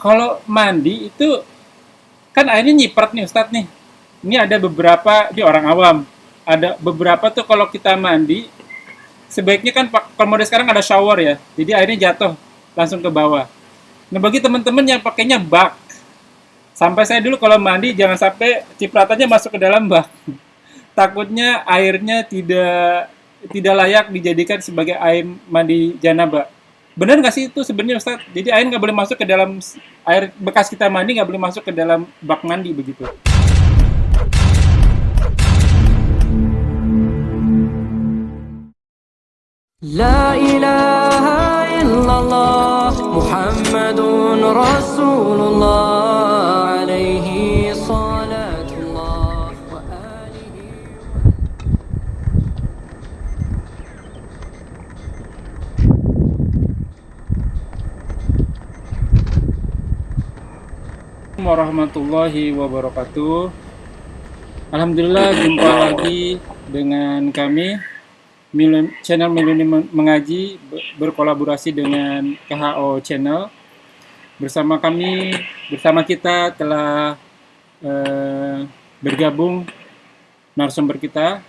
Kalau mandi itu kan airnya nyiprat nih Ustadz nih. Ini ada beberapa di orang awam. Ada beberapa tuh kalau kita mandi sebaiknya kan kalau model sekarang ada shower ya. Jadi airnya jatuh langsung ke bawah. Nah bagi teman-teman yang pakainya bak, sampai saya dulu kalau mandi jangan sampai cipratannya masuk ke dalam bak. Takutnya airnya tidak tidak layak dijadikan sebagai air mandi janabah. Benar nggak sih itu sebenarnya Ustaz? Jadi air nggak boleh masuk ke dalam air bekas kita mandi nggak boleh masuk ke dalam bak mandi begitu. لا إله إلا الله محمد رسول الله عليه صلاة الله وآله. Warahmatullahi wabarakatuh. Alhamdulillah jumpa lagi dengan kami channel Milenium Mengaji berkolaborasi dengan KHO Channel. Bersama kita telah bergabung narasumber kita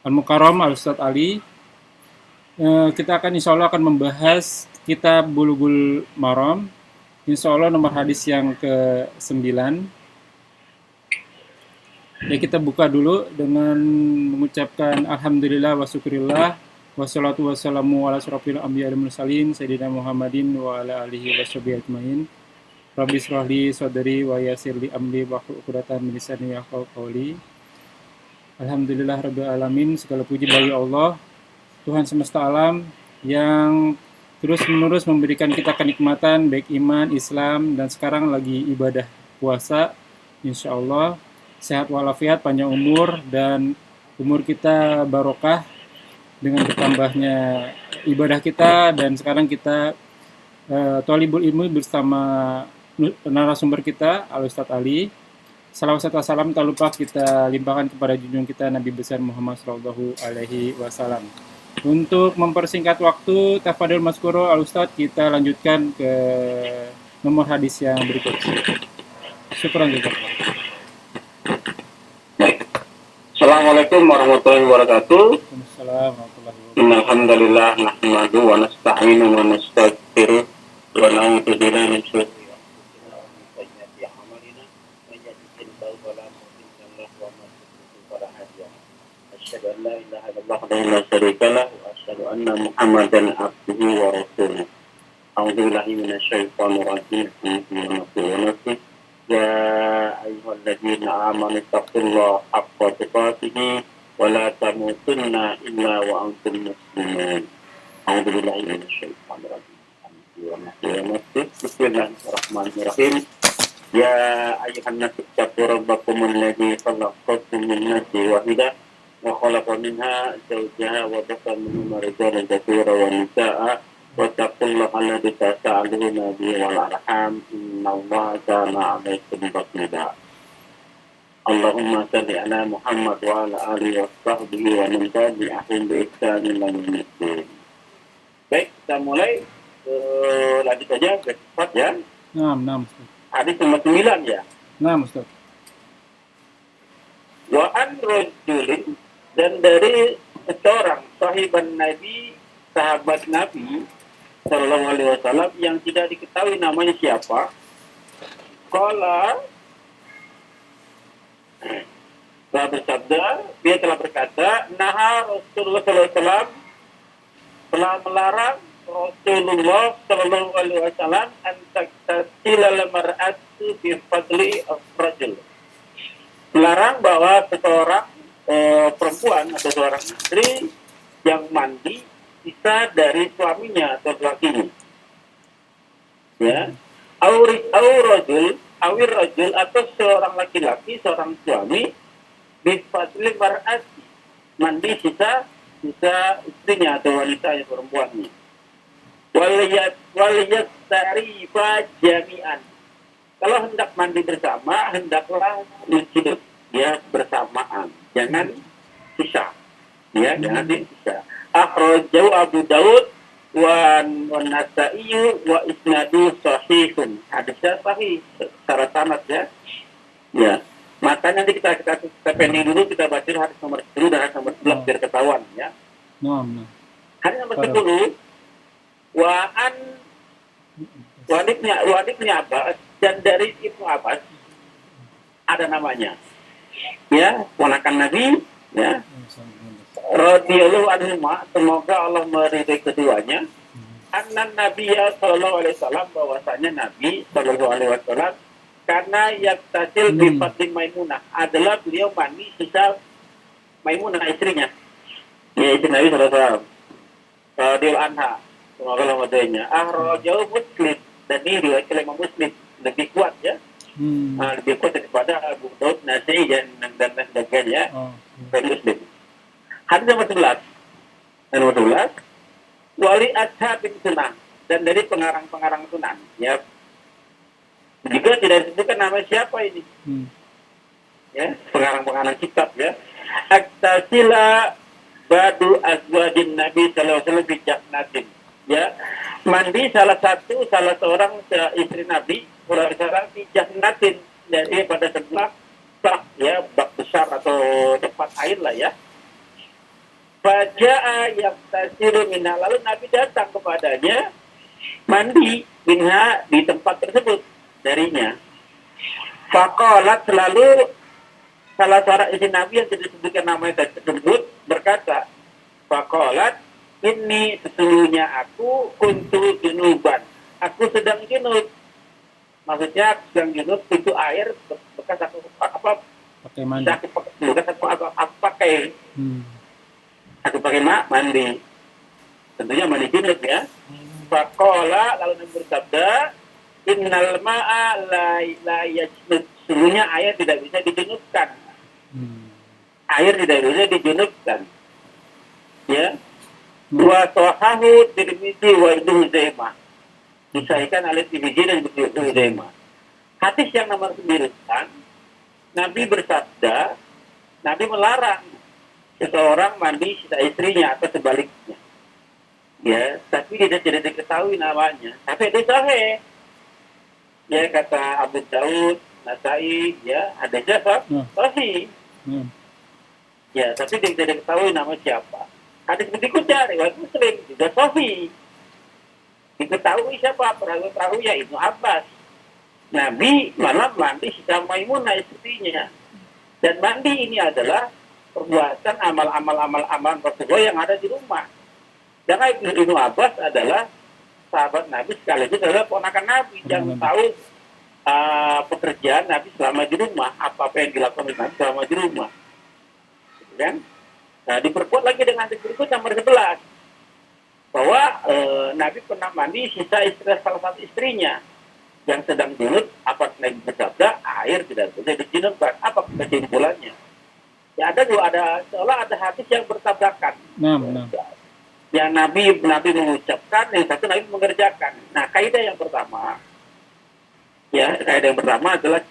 Al-Mukarram Al-Ustadz Ali. Kita akan insya Allah akan membahas kitab Bulughul Maram, insya Allah nomor hadis yang ke-9. Ya kita buka dulu dengan mengucapkan Alhamdulillah wa syukurillah wassalatu wassalamu ala asyrafil anbiya'i wal mursalin sayyidina Muhammadin wa ala alihi washabihi ajmain. Rabbi shrah li sadri wa yassir li amri wahlul 'uqdatam min lisani yafqahu qawli. Alhamdulillah rabbil alamin, segala puji bagi Allah, Tuhan semesta alam yang terus-menerus memberikan kita kenikmatan baik iman, Islam, dan sekarang lagi ibadah puasa. Insya Allah sehat walafiat, panjang umur, dan umur kita barokah dengan bertambahnya ibadah kita. Dan sekarang kita thalibul ilmu bersama narasumber kita Al-Ustadz Ali. Salawat serta salam tak lupa kita limpahkan kepada junjungan kita Nabi besar Muhammad Shallallahu Alaihi Wasallam. Untuk mempersingkat waktu, tafadhol maskuro Al-Ustadz, kita lanjutkan ke nomor hadis yang berikut. Syukran juga. Assalamualaikum warahmatullahi wabarakatuh. Waalaikumsalam warahmatullahi wabarakatuh. Innalhamdulillah nahmadu wa nasta'inu wa nastaghfiruh wa na'udzu billahi min syururi anfusina wa min sayyiati a'malina. May yahdihillahu fala mudilla lahu wa may yudlil fala hadiya lahu. Asyhadu an la ilaha illallah wa la syarika lahu wa asyhadu anna Muhammadan abduhu wa rasuluh. A'udzu billahi minasyaitonir rajim. Bismillahirrahmanirrahim. يا أيها الذين آمنوا اتقوا الله حق تقاته ولا تموتن إلا وأنتم مسلمون. أعوذ بالله من الشيطان الرجيم. بسم الله الرحمن الرحيم. يا أيها الناس اتقوا ربكم الذي خلقكم من نفس واحدة وخلق منها زوجها وبث منهما رجالا كثيرا ونساء واتقوا الله الذي تساءلون به والأرحام إن الله كان عليكم رقيبا. اللهم صل على محمد وعلى آله وصحبه ومن تبعهم بإحسان إلى يوم الدين. Baik, kita mulai lanjut saja ke cepat ya. Nah, Hadis nomor 9 ya. nah, Ustaz. Wa an rajulin, dan dari seorang sahiban Nabi, sahabat Nabi Sallallahu Alaihi Wasallam yang tidak diketahui namanya siapa. Qala, telah bersabda, dia telah berkata, naha Rasulullah Sallallahu Alaihi Wasallam, telah melarang Rasulullah Sallallahu Alaihi Wasallam antaktasilal mar'atu bi fadli rajul. Melarang bahwa seseorang perempuan atau seorang istri yang mandi bisa dari suaminya atau lakinya. Ya. Awir rajul atau seorang laki-laki, seorang suami bifadli mar'ati, mandi bisa istrinya atau wanita yang perempuannya. Waliyat tarifa jami'an. Kalau hendak mandi bersama, hendaklah menciduk ya bersamaan, jangan pisah. Ya, jangan dipisah. Akhrajahu Abu Daud wa Nasa'i wa isnadu sahihun. Hadisnya sahih secara sanad ya. Ya. Maka nanti kita pending dulu, kita baca hadis nomor 10 dan hadis nomor 11 biar ketahuan ya. Nah. Hadis nomor 10 Ibnu Abbas, dan dari Ibnu Abbas ada namanya. Ya, ponakan Nabi ya. Radhiyallahu anhu, semoga Allah meridai keduanya. Anna Nabiyya sallallahu alaihi wasallam, bahwasanya Nabi sallallahu alaihi wasallam karena yaktasil bi fadli Maimunah, adalah beliau mandi sisa Maimunah istrinya. Ya, istri Nabi sallallahu alaihi wasallam. Radhiyallahu anha, semoga Allah meridainya. Akhrajahu Muslim, dan ini riwayat Imam Muslim, lebih kuat ya. Lebih kuat daripada Abu Daud, Nasa'i dan sebagainya. Dari Muslim. Hadis nomor 11. Wali Ashab bin Sunan, dan dari pengarang-pengarang Sunan ya. Juga tidak disebutkan nama siapa ini. Ya, pengarang-pengarang kitab ya. Aktasila badu azwajin Nabi sallallahu alaihi wasallam bijahnatin. Ya. Mandi salah seorang istri Nabi sallallahu alaihi wasallam bijahnatin, dari pada sebelah bak ya, bak besar atau tempat air lah ya. Faja'a yaktasilu minha, lalu Nabi datang kepadanya mandi minha, di tempat tersebut darinya. Faqalat, selalu salah seorang istri Nabi yang tidak disebutkan namanya tersebut berkata, faqalat, ini sesungguhnya aku kuntu junuban, aku sedang junub. Maksudnya sedang junub itu air bekas aku pakai mandi. Aku pakai mandi. Tentunya mandi junub ya. Faqala, lalu Nabi bersabda, innal ma'a la yajnub, sesungguhnya air tidak bisa dijunubkan. Air tidak bisa dijunubkan. Ya. Wa sahahu Tirmidzi wa Ibnu Huzaimah, disahihkan oleh Tirmidzi dan Ibnu Huzaimah. Hadis yang nomor 9, Nabi bersabda, Nabi melarang seseorang mandi sisa istrinya atau sebaliknya. Ya, tapi tidak diketahui namanya. Tapi itu sahih. Ya, kata Abu Daud, Nasa'i, ya, ada siapa? Sahih. Ya, tapi tidak diketahui nama siapa. Hadis berikutnya riwayat Muslim juga sahih. Diketahui siapa? Perawi ya Ibnu Abbas. Nabi malam mandi sisa Maimunah istrinya. Dan mandi ini adalah perbuatan amal-amal Rasulullah yang ada di rumah. Dan Ibnu Abbas adalah sahabat Nabi, sekaligus adalah ponakan Nabi yang tahu pekerjaan Nabi selama di rumah, apa yang dilakukan Nabi selama di rumah. Kan? Nah, diperkuat lagi dengan berikut nomor 11, bahwa Nabi pernah mandi sisa salah satu istrinya yang sedang junub. Apa Nabi bersabda, air tidak boleh dijunubkan. Apa kesimpulannya? Ya, seolah ada hadis yang bertabrakan. Yang Nabi mengucapkan, yang satu Nabi mengerjakan. Nah, kaidah yang pertama adalah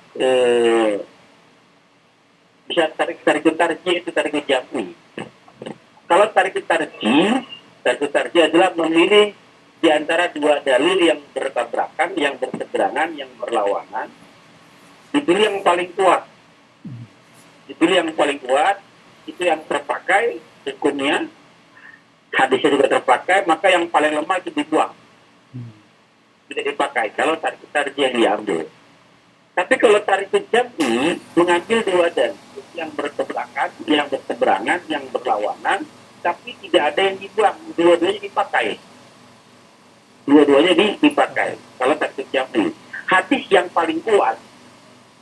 bisa tarik tarji, itu tarik jam'i. Kalau tarik tarji adalah memilih di antara dua dalil yang bertabrakan, yang berseberangan, yang berlawanan, dipilih yang paling kuat. Itu yang terpakai hukumnya, hadisnya juga terpakai, maka yang paling lemah itu dibuang, tidak dipakai kalau tarik tarji yang diambil. Tapi kalau tarik jam'i mengambil dua dalil yang berseberangan, yang berlawanan, tapi tidak ada yang dibuang, dua-duanya dipakai. Kalau tarik jam'i, hadis yang paling kuat,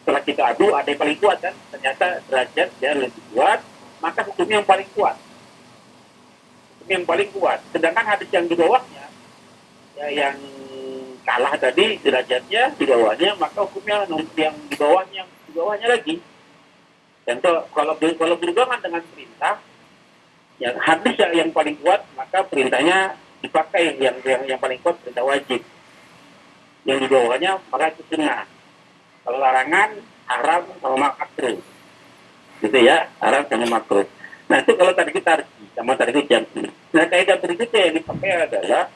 setelah kita adu ada yang paling kuat kan, ternyata derajat dia lebih kuat, maka hukumnya yang paling kuat. Sedangkan hadis yang di bawahnya, ya, yang kalah tadi derajatnya di bawahnya, maka hukumnya yang di bawahnya lagi. Dan kalau berhubungan dengan perintah, yang hadis yang paling kuat, maka perintahnya dipakai, yang paling kuat perintah wajib. Yang di bawahnya maka itu sunnah. Kalau larangan, haram sama makruh. Gitu ya, haram sama makruh. Nah, itu kalau tarik tarji sama tarik jam'i. Nah, kaidah berikutnya yang dipakai adalah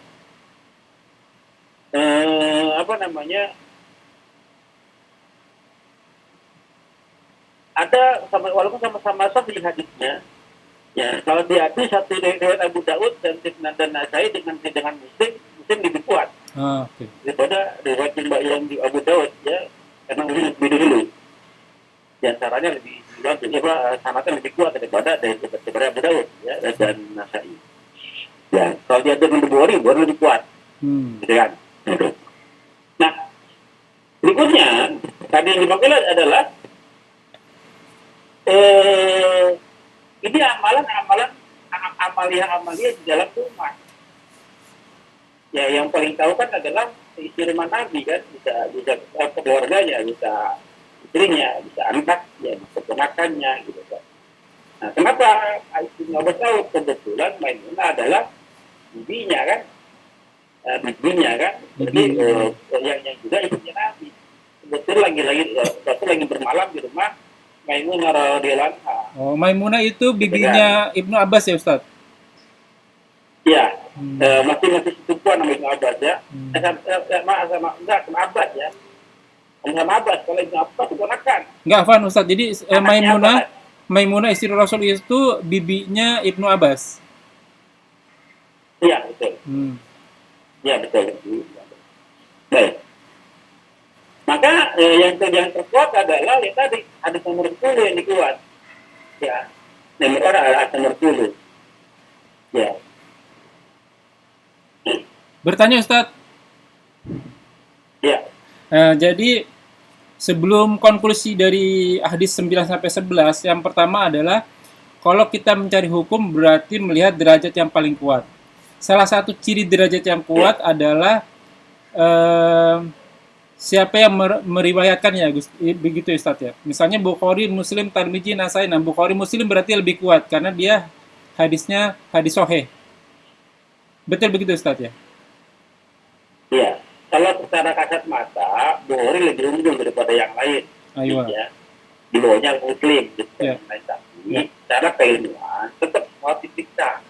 apa namanya, ada walaupun sama-sama sahih hadisnya, ya kalau di hadis satu riwayat Abu Daud dan Nasai dengan Muslim lebih kuat Oke. daripada riwayat yang di Abu Daud, ya, karena Muslim lebih dulu. Di antaranya lebih sanatnya lebih kuat daripada Abu Daud, ya, dan Nasai. Ya, kalau dia dengan Bukhari lebih kuat, gitu kan. Nah, berikutnya tadi yang dipakai adalah ini amalia di dalam rumah. Ya, yang paling tahu kan adalah istri rumah Nabi kan, bisa keluarganya, bisa istrinya, bisa anak, ya, bisa keponakannya, gitu kan. Nah, kenapa Ibnu Abbas tahu? Kebetulan Maimunah adalah bibinya kan, jadi yang juga ibunya Nabi. Kebetulan lagi bermalam di rumah Maimunah radhiyallahu anha. Oh, Maimunah itu bibinya Ibnu Abbas ya, Ustaz? Iya, masih sepupuan sama Ibnu Abbas ya. Sama Abbas ya. Sama Abbas, kalau Ibnu Abbas itu ponakan. Enggak, Afwan Ustaz. Jadi Maimunah istri Rasul itu bibinya Ibnu Abbas. Iya, betul. Iya, betul. Baik. Maka yang terkuat adalah ya tadi ada nomor 10 yang dikuat. Ya. Nomor ada nomor 10. Ya. Bertanya Ustaz. Ya. Jadi sebelum konklusi dari hadis 9 sampai 11, yang pertama adalah kalau kita mencari hukum berarti melihat derajat yang paling kuat. Salah satu ciri derajat yang kuat adalah siapa yang meriwayatkannya, begitu Ustaz ya. Misalnya Bukhari, Muslim, Tirmidzi, Nasai. Nah, Bukhari, Muslim berarti lebih kuat karena dia hadisnya hadis sahih. Betul begitu Ustaz ya? Iya. Kalau secara kasat mata, Bukhari lebih unggul daripada yang lain. Ayo. Ya. Di bawahnya Muslim, gitu. Ya. Tapi secara keilmuan tetap harus diperiksa.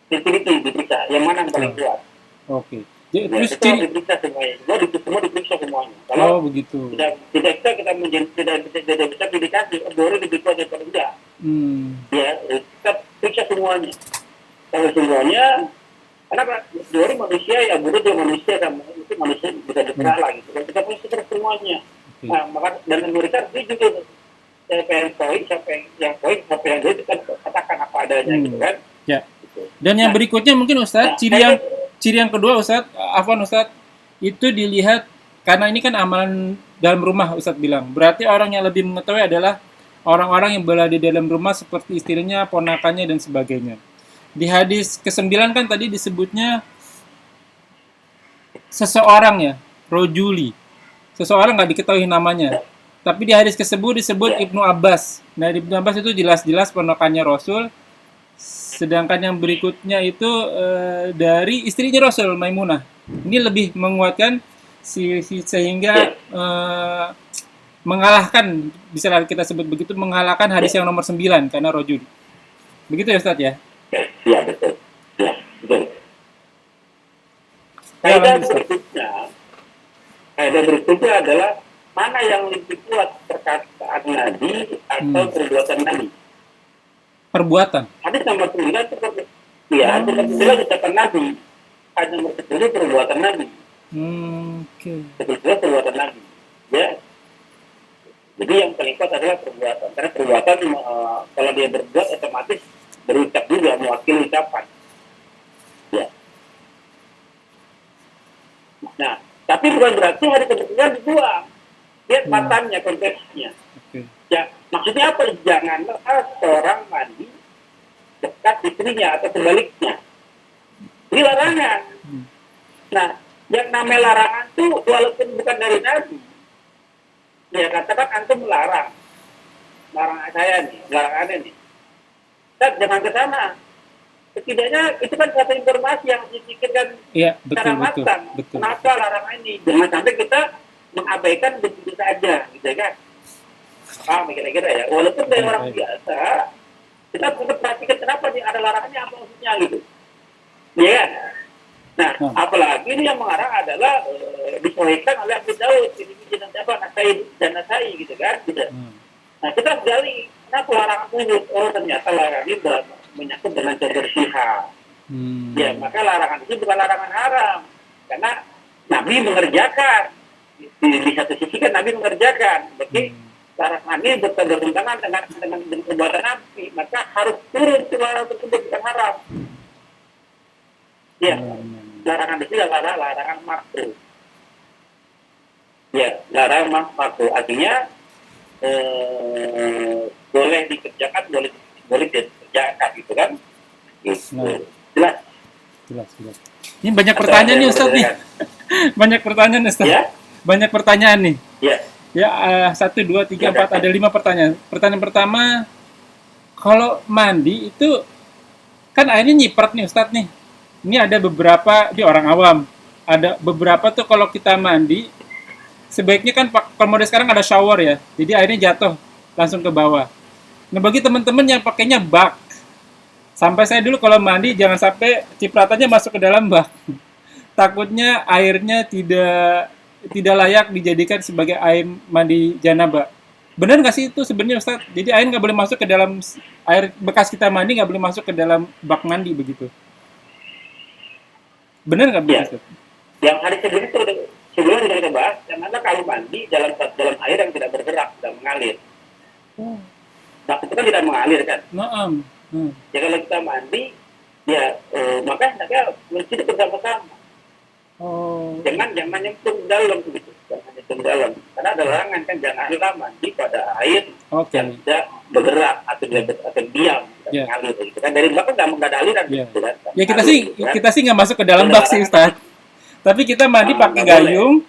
Diperiksa. Yang mana yang paling kuat? Oke. Terus diperiksa semuanya. Semua diperiksa semuanya. Kalau begitu. Tidak bisa kita tidak bisa indikasi Bukhari lebih kuat daripada enggak. Ya, kita periksa semuanya. Kalau semuanya, karena Bukhari manusia, ya Bukhari juga manusia, kan itu manusia bisa bersalah gitu. Kita periksa semuanya. Nah, maka dengan mereka dia juga siapa yang poin, siapa yang dia kan katakan apa adanya gitu kan. Ya. Dan yang berikutnya mungkin Ustaz, ciri yang kedua Ustaz, Afwan Ustaz, itu dilihat karena ini kan amalan dalam rumah Ustaz bilang. Berarti orang yang lebih mengetahui adalah orang-orang yang berada di dalam rumah seperti istrinya, ponakannya dan sebagainya. Di hadis ke-9 kan tadi disebutnya seseorang ya, rojuli. Seseorang nggak diketahui namanya. Tapi di hadis tersebut disebut Ibnu Abbas. Nah, Ibnu Abbas itu jelas-jelas ponakannya Rasul. Sedangkan yang berikutnya itu dari istrinya Rasul, Maimunah. Ini lebih menguatkan sehingga mengalahkan, bisa kita sebut begitu, mengalahkan hadis yang nomor 9 karena rojul. Begitu ya Ustaz ya? Iya, betul. Ya, betul. Kaidah berikutnya adalah mana yang lebih kuat, perkataan Nabi atau perbuatan Nabi. Perbuatan. Hadis nomor 9 itu hadis nomor 9 ucapan Nabi. Hadis nomor 10 perbuatan Nabi. Oke. Perbuatan Nabi. Ya. Jadi yang paling kuat adalah perbuatan. Karena perbuatan kalau dia berbuat otomatis berucap juga, mewakili ucapan. Ya. Nah, tapi bukan berarti hari kebetulan dibuang. Lihat matanya, konteksnya. Ya, maksudnya apa? Janganlah seorang mandi dekat istrinya atau sebaliknya. Ini larangan. Nah, yang namanya larangan itu walaupun bukan dari Nabi, ya katakan antum melarang saya nih, larang Anda nih. Jangan ke sana. Setidaknya itu kan satu informasi yang dipikirkan secara matang. Kenapa larangan ini? Jangan sampai kita mengabaikan begitu saja, gitu kan? Paham kira-kira ya? Walaupun dari orang biasa, kita perlu perhatikan kenapa nih ada larangannya, apa maksudnya gitu. Iya kan? Nah, apalagi ini yang mengarang adalah disahihkan oleh Abu Daud, ini dan apa Nasai gitu kan, gitu. Nah, kita gali kenapa larangan wudhu? Oh, ternyata larangan ini menyangkut dengan kebersihan. Ya, maka larangan itu bukan larangan haram, karena Nabi mengerjakan. Di satu sisi kan Nabi mengerjakan, berarti larangan ini bertentangan dengan perbuatan Nabi, maka harus turun ke larangan tersebut bukan haram. Ya, larangan itu adalah larangan makruh. Ya, larangan makruh artinya boleh dikerjakan, boleh dikerjakan gitu kan? Gitu. Jelas. Ini banyak pertanyaan nih Ustaz nih. Banyak pertanyaan Ustaz. Ya? Banyak pertanyaan nih. Ya. Ya, 1, 2, 3, 4, ada 5 pertanyaan. Pertanyaan pertama, kalau mandi itu kan airnya nyiprat nih Ustaz nih. Ini ada beberapa, di orang awam, ada beberapa tuh kalau kita mandi, sebaiknya kan kalau model sekarang ada shower ya, jadi airnya jatuh langsung ke bawah. Nah bagi teman-teman yang pakainya bak, sampai saya dulu kalau mandi jangan sampai cipratannya masuk ke dalam bak. Takutnya airnya tidak layak dijadikan sebagai air mandi janabah. Benar nggak sih itu sebenarnya Ustaz? Jadi air nggak boleh masuk ke dalam, air bekas kita mandi nggak boleh masuk ke dalam bak mandi begitu. Benar nggak begitu? Yang hari sebelum kita bahas, yang mana kalau mandi dalam air yang tidak bergerak, tidak mengalir. Nah, itu kan tidak mengalir kan? Ya kalau kita mandi, ya maka hendaknya mesti bersama-sama. Jangan nyentuh dalam begitu, jangan nyentuh dalam. Karena ada larangan kan, janganlah mandi pada air yang tidak bergerak atau diam, tidak mengalir. Gitu kan dari belakang nggak ada aliran. Gitu, kan? Ya kita sih nggak masuk ke dalam bak sih Ustaz. Tapi kita mandi pakai gayung,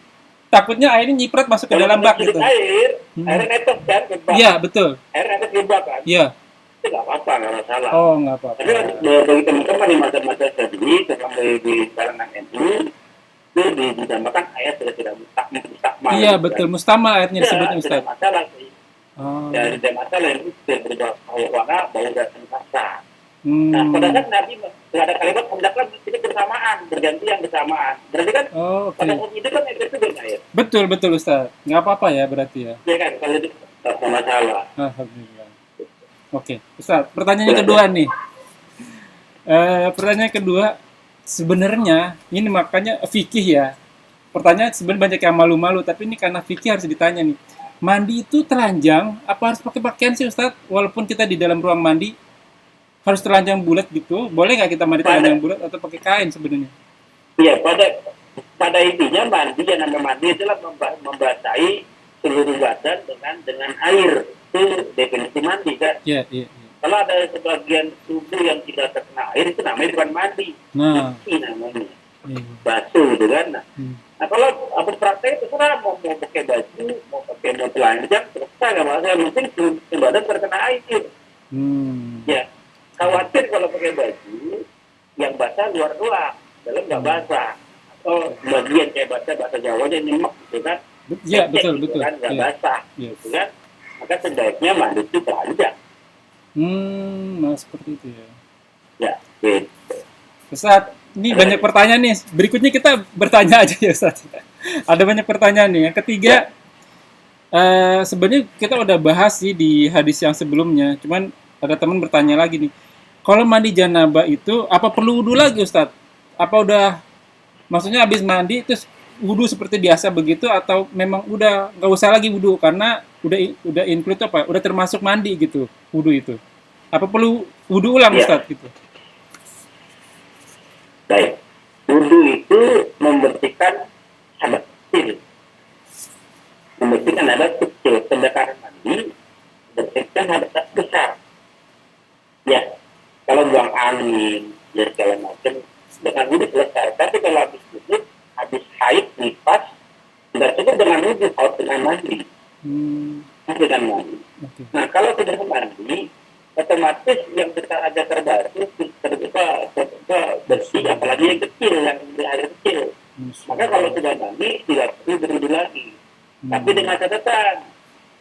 takutnya airnya nyiprat masuk ke dalam bak gitu. Air netes kan? Iya betul. Air netes di bak kan? Iya. Itu nggak apa-apa, nggak masalah. Oh nggak apa-apa. Tapi bagi teman-teman di masa-masa tadi, terutama di kalangan NU, itu ditambahkan ayat sudah tidak mustakmal. Iya betul, mustakmal ayatnya disebutnya Ustaz. Tidak masalah sih. Ya tidak masalah, itu sudah berubah warna, bau dan rasa. Nah, pada saat Nabi ada kalimat hendaklah ini bersamaan, bergantian bersamaan. Berarti kan pada saat itu kan itu air. Betul Ustaz. Nggak apa-apa ya berarti ya. Iya kan, kalau itu tidak masalah. Alhamdulillah. Oke, Ustaz. Pertanyaan kedua nih. Pertanyaan kedua, sebenarnya ini makanya fikih ya. Pertanyaan sebenarnya banyak yang malu-malu, tapi ini karena fikih harus ditanya nih. Mandi itu telanjang, apa harus pakai pakaian sih Ustaz? Walaupun kita di dalam ruang mandi, harus telanjang bulat gitu? Boleh nggak kita mandi telanjang bulat atau pakai kain sebenarnya? Iya, pada intinya mandi, yang namanya mandi adalah membasahi seluruh badan dengan air. Itu definisi mandi kan? Iya. Kalau ada sebagian tubuh yang tidak terkena air, itu namanya bukan mandi. Cuci namanya. Basuh gitu kan. Nah kalau aku praktek itu kan mau pakai baju, mau telanjang, terus nggak masalah. Yang penting badan terkena air. Ya, khawatir kalau pakai baju yang basah luar doang, dalam nggak basah. Atau bagian kayak bahasa Jawanya nyemek gitu kan. Iya betul. Kan nggak basah, gitu kan. Maka sebaiknya mandi itu telanjang. Nah seperti itu ya. Ya, gitu. Ustaz, ini banyak pertanyaan nih. Berikutnya kita bertanya aja ya Ustaz. Ada banyak pertanyaan nih. Yang ketiga, sebenarnya kita udah bahas sih di hadis yang sebelumnya. Cuman ada teman bertanya lagi nih. Kalau mandi janabah itu, apa perlu wudhu lagi Ustaz? Apa udah, maksudnya habis mandi terus wudhu seperti biasa begitu, atau memang udah nggak usah lagi wudhu karena udah include apa? Udah termasuk mandi gitu wudhu itu? Apa perlu wudhu ulang Ustaz gitu? Baik, wudhu itu membersihkan hadas kecil. Membersihkan hadas kecil, sedangkan mandi membersihkan hadas besar. Ya, kalau buang angin, ya segala macam, dengan wudhu selesai. Tapi kalau habis wudhu, habis haid, nifas, tidak cukup dengan wudhu, harus dengan mandi. Dengan mandi. Nah, kalau sudah mandi, otomatis yang kita ada terbasuh, terbuka bersih, apalagi yang kecil, yang air kecil. Maka kalau sudah mandi, tidak perlu berwudhu lagi. Tapi dengan catatan,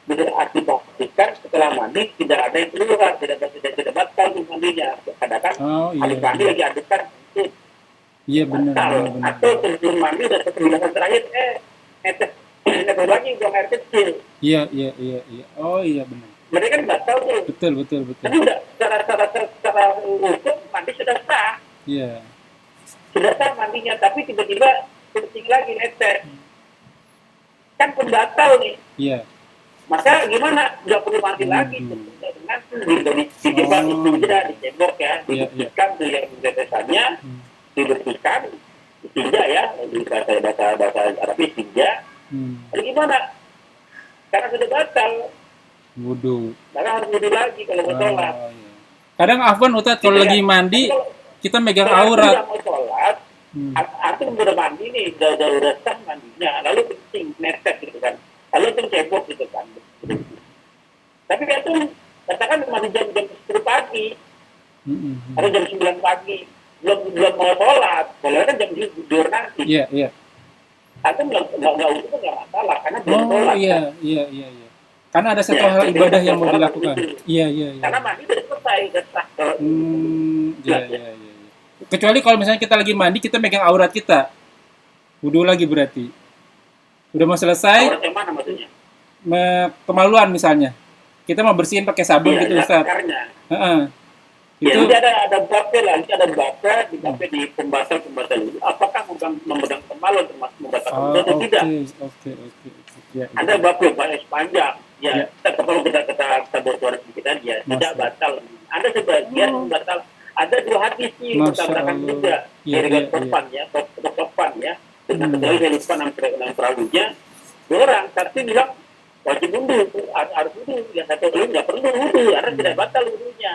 berarti pastikan setelah mandi tidak ada yang keluar, tidak batal mandinya. Kadang-kadang habis mandi lagi adukkan, Iya benar Batal. benar. Atau sebelum mandi udah kebiasaan terakhir, netes lagi buang air kecil. Iya. Oh iya benar. Mereka kan batal tuh. Betul. Tapi udah secara hukum mandi sudah sah. Iya. Sudah sah mandinya, tapi tiba-tiba kencing lagi netes. Kan pembatal nih. Iya. Maka gimana? Nggak perlu mandi lagi. Dengan dicebak itu aja, dicebok ya. Dibersihkan tuh yang tetesannya, dibersihkan, ditinja ya. Di bahasa Arabnya tinja. Lalu gimana? Karena sudah batal. Wudu. Maka harus wudu lagi kalau mau sholat. Iya. Kadang Afwan Ustadz kalau lagi mandi kita megang aurat. Kalau mau sholat, antum udah mandi nih, udah sah mandinya, lalu kencing, netes gitu kan. Lalu antum cebok gitu kan. Tapi antum katakan masih jam 10 pagi atau jam 9 pagi, belum mau sholat, kalau kan jam tidur nanti. Iya. Antum nggak utuh nggak masalah karena belum sholat. Iya. Karena ada satu hal ibadah yang mau dilakukan. Iya. Karena mandi udah selesai, udah sah. Iya. Kecuali kalau misalnya kita lagi mandi, kita megang aurat kita. Wudu lagi berarti. Udah mau selesai. Aurat yang mana maksudnya? Kemaluan misalnya. Kita mau bersihin pakai sabun gitu Ustaz. Ya, itu ada babnya lah, ada babnya di pembatal itu. Apakah memegang kemaluan termasuk membatalkan atau tidak? Oke. Ada babnya banyak sepanjang. Ya, kalau kita bersuara kita dia tidak batal. Ada sebagian membatal. Ada 2 hadis sih bertabrakan juga. Dari topan ya. Dengan kecuali dari depan enam perawinya. 2 orang, tapi bilang wajib wudu, harus wudu. Yang satu belum nggak perlu wudu, karena tidak batal wudunya.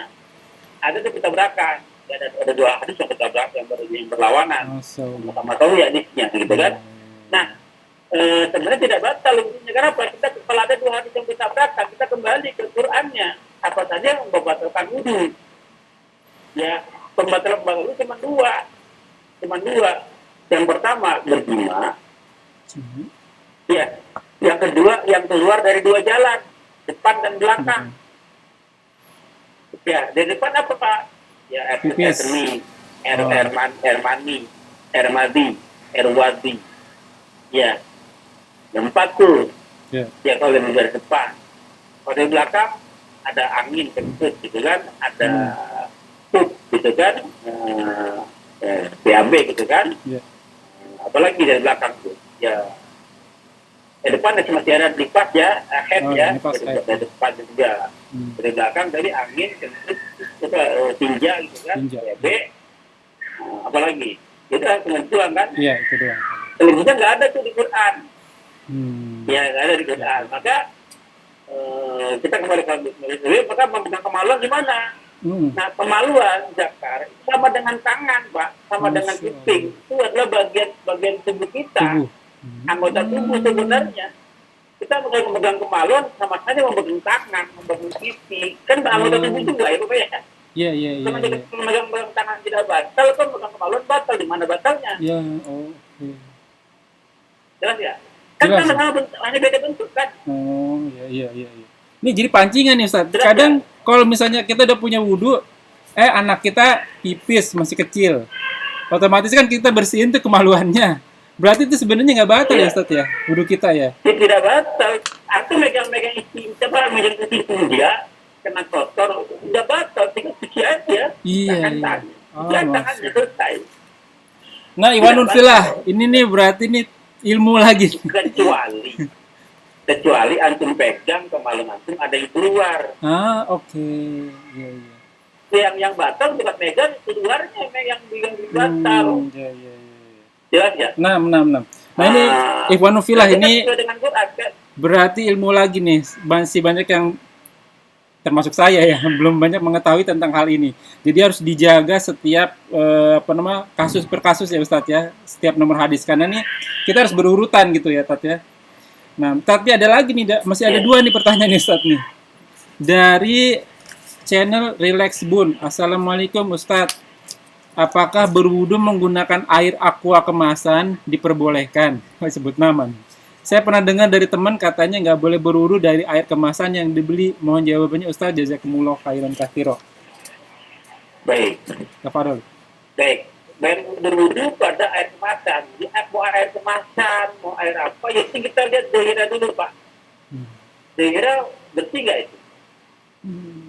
Ada tuh ketabrakan. Ada 2 hadis yang ketabrakan yang berlawanan. Sama tahu ya hadisnya gitu kan. Nah, sebenarnya tidak batal wudunya. Karena apa? Kalau ada 2 hadis yang ketabrakan, kita kembali ke Qur'annya. Apa saja yang membatalkan wudu? Ya, pembatalan wudu cuma 2. Yang pertama berjima. Ya. Yang kedua yang keluar dari 2 jalan, depan dan belakang. Ya, dari depan apa Pak? Ya, air mani, air wadi. Ya. Yang 4 tuh. Ya kalau dari depan. Kalau dari belakang ada angin kentut gitu kan, ada pup gitu kan, BAB gitu kan. Apalagi dari belakang tuh. Ya. Depan masih ada lipas ya, head ya, dari depan juga. Dari belakang dari angin, tinja gitu kan, BAB. Apalagi itu cuma doang kan? Iya, itu doang. Selebihnya nggak ada tuh di Quran. Ya nggak ada di Quran. Maka kita kembali ke maka memegang kemaluan gimana? Nah, kemaluan zakar sama dengan tangan, Pak, sama dengan kuping. Itu adalah bagian tubuh kita, anggota tubuh sebenarnya. Kita memegang kemaluan sama saja memegang tangan, memegang pipi. Kan anggota tubuh juga ya, Pak ya. Iya. Memegang tangan tidak batal, kan memegang kemaluan batal. Di mana batalnya? Iya, oke. Jelas ya? Kan hanya beda bentuk kan? Oh, iya. Ini jadi pancingan nih Ustaz. Kadang kalau misalnya kita udah punya wudu, anak kita pipis masih kecil, otomatis kan kita bersihin tuh kemaluannya. Berarti itu sebenarnya nggak batal ya Ustaz ya, wudu kita ya? Tidak batal. Aku megang isi, coba megang isi dia, kena kotor, nggak batal, tinggal cuci aja. Iya. Tangannya selesai. Nah, Iwanul Filah, ini nih berarti nih ilmu lagi. Kecuali antum pegang kemaluan antum ada yang keluar. Oke. Iya. Yang batal bukan megang keluarnya yang batal. Iya. Jelas ya? Nah ini Ikhwanul Filah ini berarti ilmu lagi nih. Masih banyak yang termasuk saya ya belum banyak mengetahui tentang hal ini. Jadi harus dijaga setiap kasus per kasus ya Ustadz ya. Setiap nomor hadis karena nih kita harus berurutan gitu ya Tat ya. Nah, tapi ada lagi nih, masih ada 2 nih pertanyaan Ustadz nih. Dari channel Relax Bun. Assalamualaikum Ustadz. Apakah berwudu menggunakan air aqua kemasan diperbolehkan? Sebut nama nih. Saya pernah dengar dari teman katanya nggak boleh berwudu dari air kemasan yang dibeli. Mohon jawabannya Ustadz. Jazakumullah khairan katsira. Baik. Kafarul. Baik. berwudu pada air kemasan. Mau air kemasan, mau air apa, ya kita lihat zahirnya dulu Pak. Zahirnya bersih nggak itu?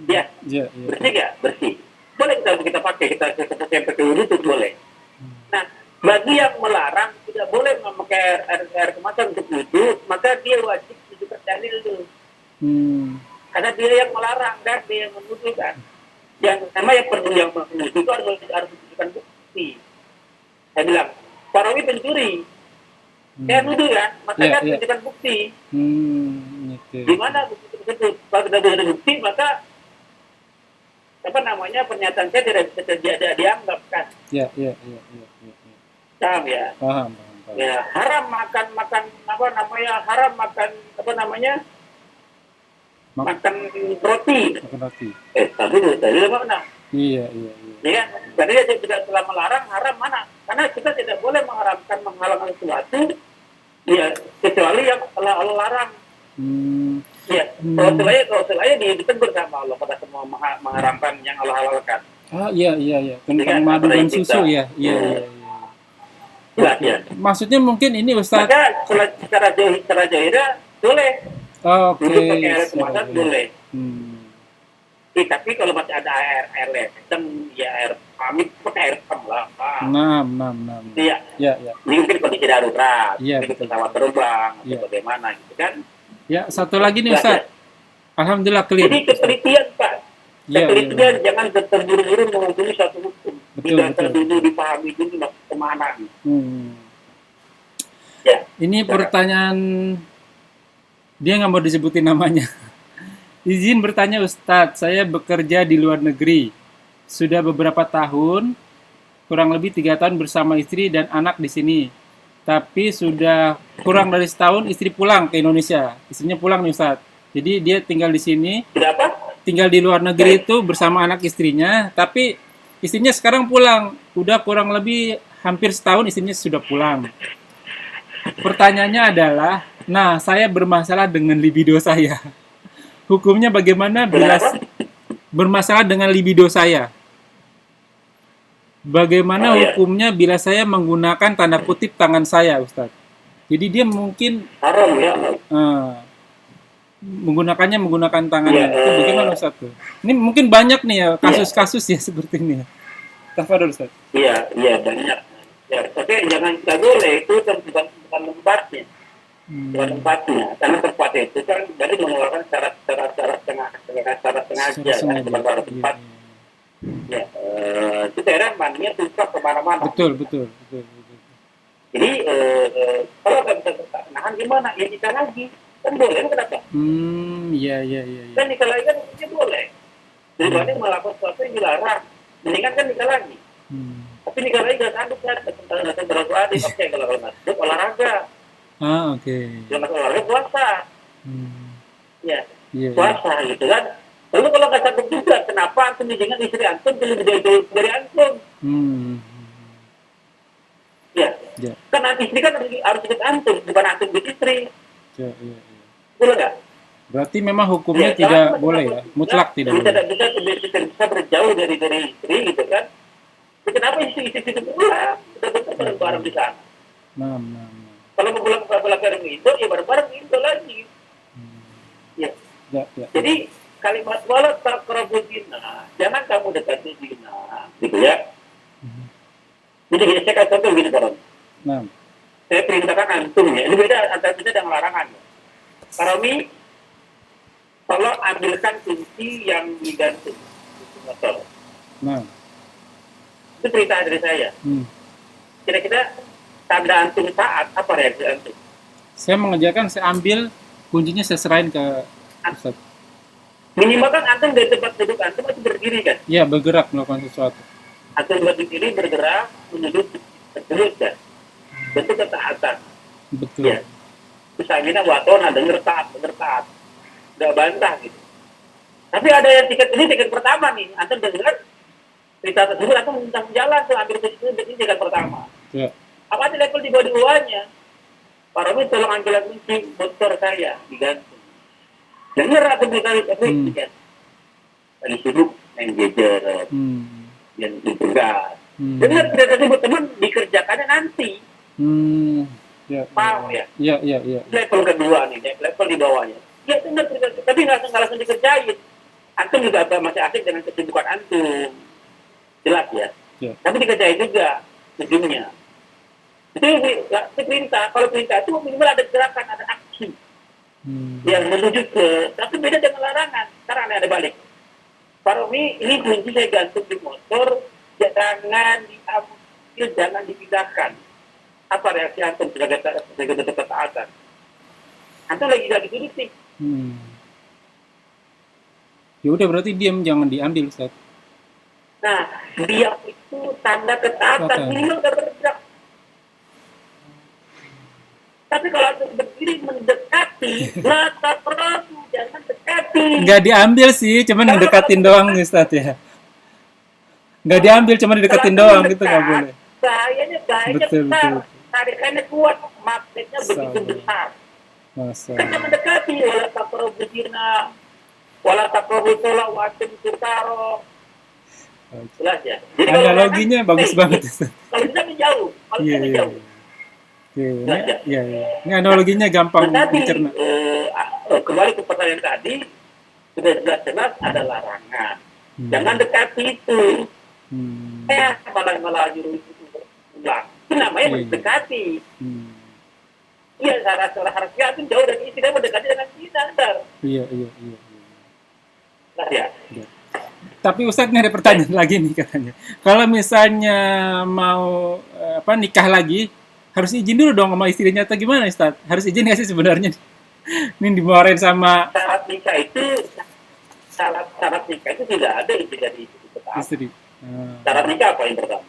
Ya, Ya, bersih nggak? Bersih. Boleh kita pakai, kita pakai wudu itu boleh. Nah, bagi yang melarang tidak boleh memakai air kemasan untuk wudu, maka dia wajib menunjukkan dalil dulu. Karena dia yang melarang dan dia yang menuduh kan. Yang sama yang perlu yang menuduh itu harus menunjukkan bukti. Saya bilang, Parawi pencuri. Saya nuduh kan, maka kan menunjukkan bukti. Di mana bukti tersebut? Kalau tidak ada bukti, maka pernyataan saya tidak dianggap kan. Iya. Paham ya? Paham. Ya, haram makan makan roti. Makan roti. Tapi dari mana? Iya. Ya, jadi dia tidak telah melarang, haram mana? Karena kita tidak boleh menghalalkan sesuatu, ya kecuali yang telah Allah larang. Ya, kalau selaya ditegur sama Allah pada semua mengharamkan yang Allah halalkan. Iya. Tentang madu dan susu ya. Iya. Ya. Maksudnya mungkin ini Ustaz. Maka secara jahira boleh. Oke. Pakai air kemasan boleh. Tapi kalau masih ada air leceng, ya air pamit pakai air pam lah. Iya. Ini mungkin kondisi darurat, mungkin pesawat terbang atau bagaimana gitu kan. Ya, satu lagi nih Ustaz. Alhamdulillah clear. Jadi ketelitian Pak. Ketelitian jangan terburu-buru menghukumi suatu hukum. Tidak dulu dipahami dulu kemana. Ya. Ini pertanyaan dia nggak mau disebutin namanya. Izin bertanya Ustadz, saya bekerja di luar negeri. Sudah beberapa tahun, kurang lebih 3 tahun bersama istri dan anak di sini. Tapi sudah kurang dari setahun istri pulang ke Indonesia. Istrinya pulang nih Ustadz. Jadi dia tinggal di sini. Tinggal di luar negeri itu bersama anak istrinya. Tapi istrinya sekarang pulang. Udah kurang lebih hampir setahun istrinya sudah pulang. Pertanyaannya adalah, nah saya bermasalah dengan libido saya. Hukumnya bagaimana bila bermasalah dengan libido saya? Bagaimana hukumnya bila saya menggunakan tanda kutip tangan saya, Ustaz? Jadi dia mungkin haram ya. Menggunakan tangannya. Itu bagaimana Ustaz? Ini mungkin banyak nih ya kasus-kasus ya seperti ini. Tafadhol Ustaz. Iya banyak. Ya, tapi jangan boleh itu bukan tempatnya. Bukan tempatnya, karena tempat itu kan dari mengeluarkan syarat sengaja pada tempat. Ya, itu daerah mannya tumpah kemana-mana. Betul. Jadi kalau nggak bisa nahan gimana? Ya nikah lagi, kan boleh, kenapa? Iya. Kan nikah lagi kan ya boleh. Dibanding melakukan sesuatu yang dilarang, mendingan kan nikah lagi. Tapi nikah lagi nggak sanggup kan? Tentang berapa hari pakai kalau nggak olahraga. Oke. Jangan olahraga puasa. Ya, puasa gitu kan. Lalu kalau nggak sanggup juga, kenapa antum dengan istri antum lebih dari antum? Ya. Kan istri kan harus ikut antum, bukan antum ikut istri. Iya. Boleh nggak? Berarti memang hukumnya tidak boleh ya, mutlak tidak boleh. Bisa berjauh dari istri gitu kan. Kenapa istri itu pulang? Kita bareng di sana. Kalau mau pulang bareng itu, ya bareng itu lagi. Ya. Jadi kalimat wala taqrabu zina, jangan kamu dekati zina, gitu ya. Jadi saya kasih contoh gini Pak. Saya perintahkan antum ya. Ini beda antara kita dengan larangan. Parami, tolong ambilkan kunci yang digantung. Itu perintah dari saya. Kira-kira tanda antum saat apa reaksi antum? Saya mengerjakan, saya ambil kuncinya, saya serahin ke Ustaz. Minimal kan antum dari tempat duduk antum masih berdiri kan? Iya, bergerak melakukan sesuatu. Antum berdiri bergerak menuju terus kan? Bentuk ketaatan. Betul. Ya. Misalnya watona denger taat, nggak bantah gitu. Tapi ada yang tiket pertama nih, antum dengar cerita tersebut, antum minta jalan tuh ambil kunci itu, ini tiket pertama. Ya. Apa di level di bawah duanya? Para Romi tolong ambil kunci motor saya digantung. Dengar aku berkali kan? Tadi sibuk main gadget, yang tugas, Jadi tidak tersebut dikerjakannya nanti. Ya, Paham ya? ya. Level kedua nih, level di bawahnya. Ya benar, tapi nggak langsung dikerjain. Antum juga masih asik dengan kesibukan antum. Jelas ya? Ya. Tapi dikerjain juga ujungnya. Itu perintah. Kalau perintah itu minimal ada gerakan, ada aksi yang menuju ke. Tapi beda dengan larangan. Sekarang ada balik. Pak Romi, ini kunci saya gantung di motor, jangan diambil, jangan dipindahkan. Apa reaksi antum sebagai ketaatan? Antum lagi gak dituduh sih. Ya udah berarti diam, jangan diambil, Ustaz. Nah, diam itu tanda ketaatan, minimal gak bergerak. Tapi kalau antum berdiri mendekati, jangan dekati. Nggak diambil sih, cuman mendekatin doang nih, Ustaz ya. Nggak diambil, cuma didekatin doang, gitu nggak boleh. Bahayanya Betul. tarikannya kuat, magnetnya begitu besar. Kita mendekati, wala taqrabu zina, wala taqrabu sholat, wa antum sukara. Jelas ya. Jadi analoginya bagus banget. Kalau kita menjauh, menjauh. Iya. Ini analoginya gampang dicerna. Kembali ke pertanyaan tadi, sudah jelas ada larangan. Jangan dekati itu. Malah nyuruh itu ulang. Itu namanya mendekati. Iya, secara harfiah itu jauh dari istilah mendekati dengan zina. Iya. Nah, ya. Tapi Ustadz ini ada pertanyaan lagi nih katanya. Kalau misalnya mau nikah lagi, harus izin dulu dong sama istrinya atau gimana Ustadz? Harus izin nggak sih sebenarnya? Ini dimarahin sama syarat nikah itu tidak ada istri dari istri. Syarat nikah apa yang pertama?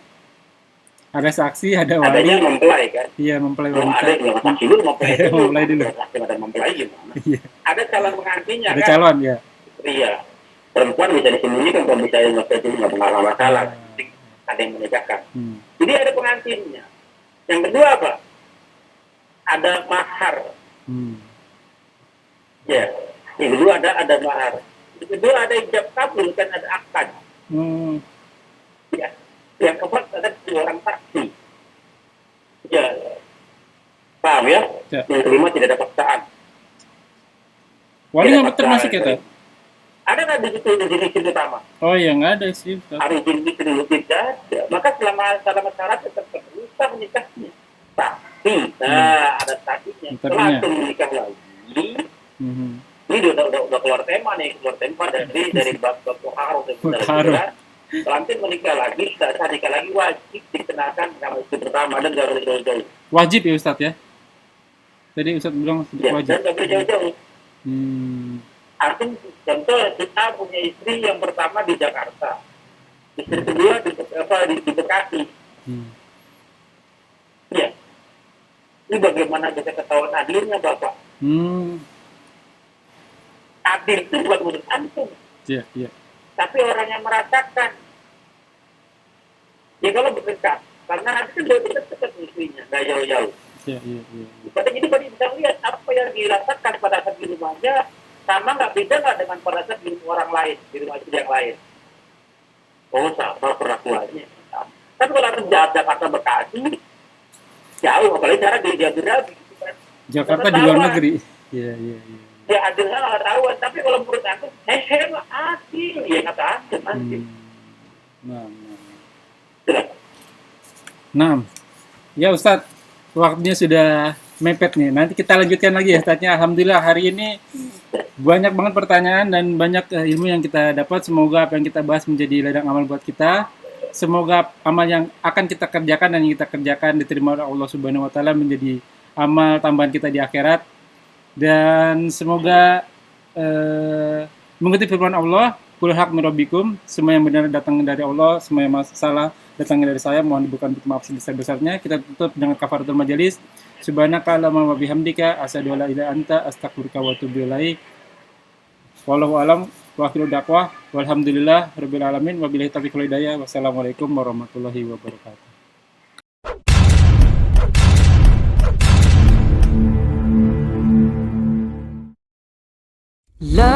Ada saksi, ada wali. Adanya mempelai kan? Iya, mempelai wanita. Ada yang saksi dulu, mempelai dulu. Ada mempelai gimana? Iya. Ada calon pengantinnya ada kan? Calon ya. Iya. Perempuan bisa disembunyikan kalau misalnya itu nggak pernah masalah. Ada yang menikahkan. Jadi ada pengantinnya. Yang kedua apa? Ada mahar. Ya. Yang kedua ada mahar. Yang kedua ada ijab kabul, kan ada akad. Ya. Yang keempat ada 2 orang saksi. Ya. Paham ya? Yang kelima tidak ada paksaan. Wali nggak termasuk ya, Teh? Ada nggak di situ izin utama? Oh ya nggak ada sih. Ada izin itu dulu tidak ada. Maka selama syarat tetap perlu sah menikahnya. Tapi, ada saksinya. Setelah itu menikah lagi, ini udah keluar tema dari bab muharram dan saudara. Nanti menikah lagi, saat nikah lagi wajib dikenakan nama istri pertama dan nggak boleh jauh-jauh. Wajib ya Ustadz ya? Tadi Ustadz bilang wajib. Dan nggak boleh jauh-jauh. Artinya contoh kita punya istri yang pertama di Jakarta, istri kedua di Bekasi. Iya. Ini bagaimana bisa ketahuan adilnya Bapak? Adil itu bukan menurut antum. Iya. Tapi orang yang merasakan. Ya kalau berdekat, karena nanti kan dekat istrinya, nggak jauh-jauh. Iya. Jadi bisa lihat apa yang dirasakan pada saat di rumahnya, sama nggak beda nggak dengan pada saat di rumah orang lain, di rumah istri yang lain. Oh, sama perlakuannya. Tapi kalau ada Jakarta Bekasi, jauh, apalagi cara dia berabi. Jakarta di luar negeri. Iya. Ya adilnya nggak tahuan, tapi kalau menurut aku, adil, ya kata adil. Nah, ya Ustadz, waktunya sudah mepet nih. Nanti kita lanjutkan lagi ya Ustadznya. Alhamdulillah hari ini banyak banget pertanyaan dan banyak ilmu yang kita dapat. Semoga apa yang kita bahas menjadi ladang amal buat kita. Semoga amal yang akan kita kerjakan dan yang kita kerjakan diterima oleh Allah Subhanahu wa taala menjadi amal tambahan kita di akhirat. Dan semoga mengikuti firman Allah, qul haq min rabbikum, semua yang benar datang dari Allah, semua yang salah datang dari saya, mohon dibukakan maaf sebesar-besarnya. Kita tutup dengan kafaratul majelis. Subhanaka Allahumma wa bihamdika asyhadu an la ilaha illa anta astaghfiruka wa atubu ilaik. Wallahu a'lam wa akhiru da'wah walhamdulillah rabbil alamin wabillahi taufiq wal hidayah. Wassalamualaikum warahmatullahi wabarakatuh. La